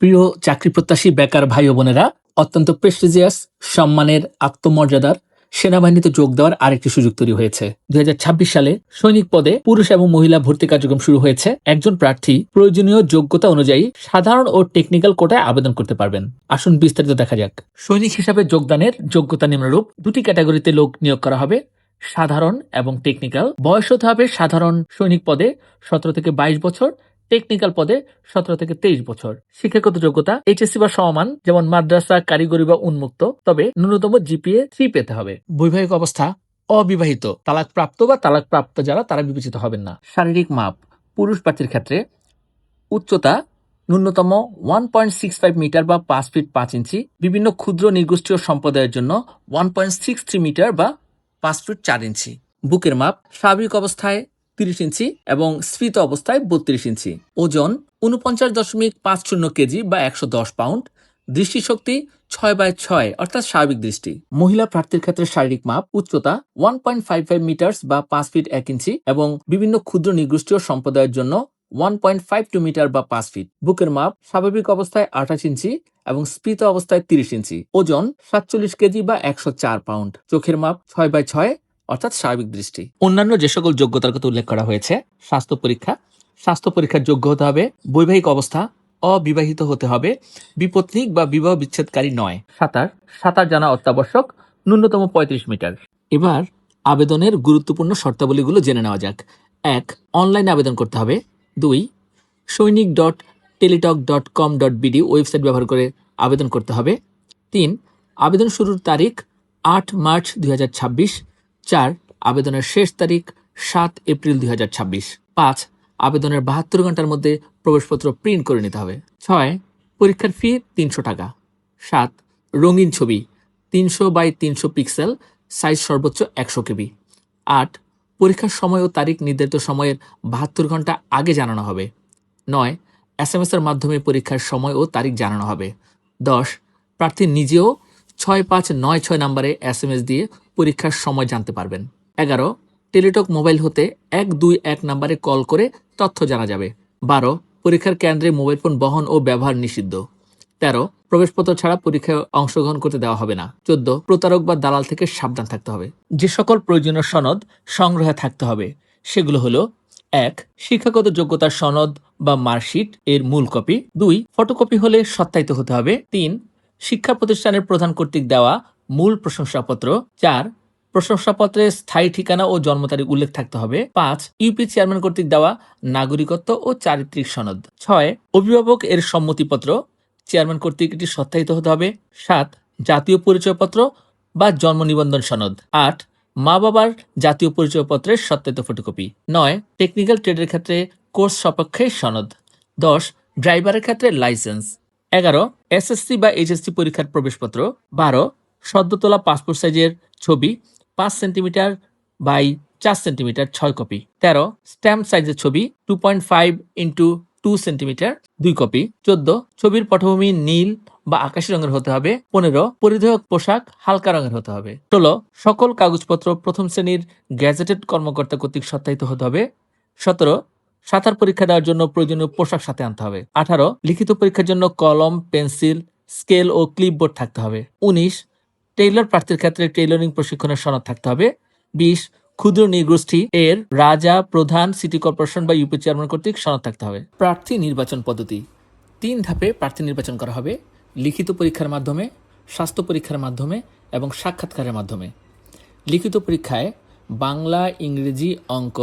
প্রিয় চাকরিপ্রত্যাশী বেকার ভাই ও বোনেরা, অত্যন্ত প্রেস্টিজিয়াস, সম্মানের, আত্মমর্যাদার সেনাবাহিনীতে যোগ দেওয়ার আরেকটি সুযোগ তৈরি হয়েছে। 2026 সালে সৈনিক পদে পুরুষ এবং মহিলা ভর্তি কার্যক্রম শুরু হয়েছে। একজন প্রার্থী প্রয়োজনীয় যোগ্যতা অনুযায়ী সাধারণ ও টেকনিক্যাল কোটায় আবেদন করতে পারবেন। আসুন বিস্তারিত দেখা যাক। সৈনিক হিসাবে যোগদানের যোগ্যতা নিম্নরূপ: দুটি ক্যাটাগরিতে লোক নিয়োগ করা হবে, সাধারণ এবং টেকনিক্যাল। বয়স হতে হবে সাধারণ সৈনিক পদে 17 থেকে 22 বছর, টেকনিক্যাল পদে 17 থেকে 23 বছর। শিক্ষাগত যোগ্যতা এইচএসসি বা সমমান, যেমন মাদ্রাসা, কারিগরি বা উন্মুক্ত, তবে ন্যূনতম জিপিএ 3 পেতে হবে। বৈবাহিক অবস্থা: অবিবাহিত, তালাকপ্রাপ্ত বা তালাকপ্রাপ্ত যারা, তারা বিবেচিত হবেন না। শারীরিক মাপ: পুরুষ প্রার্থীর ক্ষেত্রে উচ্চতা ন্যূনতম 1.65 মিটার বা 5 ফিট 5 ইঞ্চি, বিভিন্ন ক্ষুদ্র নির্গোষ্ঠীয় সম্প্রদায়ের জন্য 1.63 মিটার বা 5 ফিট 4 ইঞ্চি। বুকের মাপ: স্বাভাবিক অবস্থায় 30 ইঞ্চি এবং স্ফীত অবস্থায় 32 ইঞ্চি। ওজন 49.50 কেজি বা 110 পাউন্ড। দৃষ্টিশক্তি 6/6 অর্থাৎ স্বাভাবিক দৃষ্টি। মহিলা প্রার্থীর ক্ষেত্রে শারীরিক মাপ: উচ্চতা 1.55 মিটার্স বা 5 ফিট 1 ইঞ্চি এবং বিভিন্ন ক্ষুদ্র নির্গোষ্ঠীয় সম্প্রদায়ের জন্য 1.52 মিটার বা 5 ফিট। বুকের মাপ: স্বাভাবিক অবস্থায় 28 ইঞ্চি এবং স্ফীত অবস্থায় 30 ইঞ্চি। ওজন 47 কেজি বা 104 পাউন্ড। চোখের মাপ 6/6 অর্থাৎ স্বাভাবিক দৃষ্টি। অন্যান্য যে সকল যোগ্যতার কথা উল্লেখ করা হয়েছে: স্বাস্থ্য পরীক্ষা, স্বাস্থ্য পরীক্ষার যোগ্য হতে হবে। বৈবাহিক অবস্থা: অবিবাহিত হতে হবে, বিপত্নিক বা বিবাহ বিচ্ছেদকারী নয়। সাঁতার জানা অত্যাবশ্যক, ন্যূনতম 35 মিটার। এবার আবেদনের গুরুত্বপূর্ণ শর্তাবলীগুলো জেনে নেওয়া যাক। 1. অনলাইনে আবেদন করতে হবে। 2. সৈনিক.টেলিটক.com.bd ওয়েবসাইট ব্যবহার করে আবেদন করতে হবে। 3. আবেদন শুরুর তারিখ 8 মার্চ 2026। 4. আবেদনের শেষ তারিখ 7 এপ্রিল 2026। 5. আবেদনের 72 ঘন্টার মধ্যে প্রবেশপত্র প্রিন্ট করে নিতে হবে। 6. পরীক্ষার ফি 300 টাকা। 7. রঙিন ছবি 300x300 পিক্সেল, সাইজ সর্বোচ্চ 100 কেবি। 8. পরীক্ষার সময় ও তারিখ নির্ধারিত সময়ের 72 ঘন্টা আগে জানানো হবে। 9. SMS এর মাধ্যমে পরীক্ষার সময় ও তারিখ জানানো হবে। 10. প্রার্থী নিজেও 6596 নম্বরে SMS দিয়ে পরীক্ষার সময় জানতে পারবেন। 11. টেলিটক মোবাইল হতে 121 নম্বরে কল করে তথ্য জানা যাবে। 12. পরীক্ষার কেন্দ্রে মোবাইল ফোন বহন ও ব্যবহার নিষিদ্ধ। 13. প্রবেশপত্র ছাড়া পরীক্ষায় অংশগ্রহণ করতে দেওয়া হবে না। 14. প্রতারক বা দালাল থেকে সাবধান থাকতে হবে। যে সকল প্রয়োজনীয় সনদ সংগ্রহে থাকতে হবে সেগুলো হলো: 1. শিক্ষাগত যোগ্যতার সনদ বা মার্কশিট এর মূল কপি। 2. ফটোকপি হলে সত্যায়িত হতে হবে। 3. শিক্ষা প্রতিষ্ঠানের প্রধান কর্তৃক দেওয়া মূল প্রশংসাপত্র। 4. প্রশংসাপত্রে স্থায়ী ঠিকানা ও জন্ম তারিখ উল্লেখ থাকতে হবে। 5. ইউপি চেয়ারম্যান কর্তৃক দেওয়া নাগরিকত্ব ও চারিত্রিক সনদ। 6. অভিভাবক এর সম্মতিপত্র, চেয়ারম্যান কর্তৃক এটি সত্যায়িত হতে হবে। 7. জাতীয় পরিচয়পত্র বা জন্ম নিবন্ধন সনদ। 8. মা বাবার জাতীয় পরিচয়পত্রের সত্যায়িত ফটোকপি। 9. টেকনিক্যাল ট্রেডের ক্ষেত্রে কোর্স সপক্ষে সনদ। 10. ড্রাইভারের ক্ষেত্রে লাইসেন্স। 11. এসএসসি বা এইচএসসি পরীক্ষার প্রবেশপত্র। 12. সদ্য তোলা পাসপোর্ট সাইজের ছবি 5 centimetre by 4 centimetre 6 copy. 13. Stamp সাইজের ছবি 2.5x2 সেন্টিমিটার 2 কপি। 14. ছবির পটভূমি নীল বা আকাশী রঙের হতে হবে। 15. পরিধেয় পোশাক হালকা রঙের হতে হবে। 16. সকল কাগজপত্র প্রথম শ্রেণীর গ্যাজেটেড কর্মকর্তা কর্তৃক সত্যায়িত হতে হবে। 17. সাঁতার পরীক্ষা দেওয়ার জন্য প্রয়োজনীয় পোশাক সাথে আনতে হবে। 18. লিখিত পরীক্ষার জন্য কলম, পেন্সিল, স্কেল ও ক্লিপবোর্ড থাকতে হবে। 19. টেইলর প্রার্থীর ক্ষেত্রে টেইলরিং প্রশিক্ষণের সনদ থাকতে হবে। 20. ক্ষুদ্র নৃগোষ্ঠী এর রাজা, প্রধান, সিটি কর্পোরেশন বা ইউপি চেয়ারম্যান কর্তৃক সনদ থাকতে হবে। প্রার্থী নির্বাচন পদ্ধতি: 3 ধাপে প্রার্থী নির্বাচন করা হবে: লিখিত পরীক্ষার মাধ্যমে, স্বাস্থ্য পরীক্ষার মাধ্যমে এবং সাক্ষাৎকারের মাধ্যমে। লিখিত পরীক্ষায় বাংলা, ইংরেজি, অঙ্ক,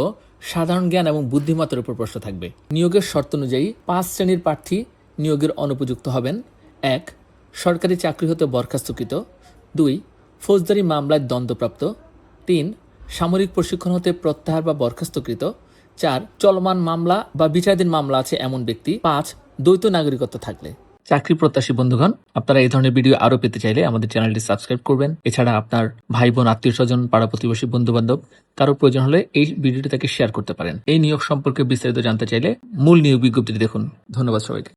সাধারণ জ্ঞান এবং বুদ্ধিমত্তার উপর প্রশ্ন থাকবে। নিয়োগের শর্ত অনুযায়ী 5 শ্রেণীর প্রার্থী নিয়োগের অনুপযুক্ত হবেন: 1. সরকারি চাকরি হতে বরখাস্তকৃত। 2. ফৌজদারি মামলায় দণ্ডপ্রাপ্ত। 3. সামরিক প্রশিক্ষণ হতে প্রত্যাহার বা বরখাস্তকৃত। 4. চলমান মামলা বা বিচারাধীন মামলা আছে এমন ব্যক্তি। 5. দ্বৈত নাগরিকত্ব থাকলে। চাকরি প্রত্যাশী বন্ধুগণ, আপনারা এই ধরনের ভিডিও আরও পেতে চাইলে আমাদের চ্যানেলটি সাবস্ক্রাইব করবেন। এছাড়া আপনার ভাই বোন, আত্মীয় স্বজন, পাড়া প্রতিবেশী, বন্ধু বান্ধব কারো প্রয়োজন হলে এই ভিডিওটি তাকে শেয়ার করতে পারেন। এই নিয়োগ সম্পর্কে বিস্তারিত জানতে চাইলে মূল নিয়োগ বিজ্ঞপ্তিটি দেখুন। ধন্যবাদ সবাইকে।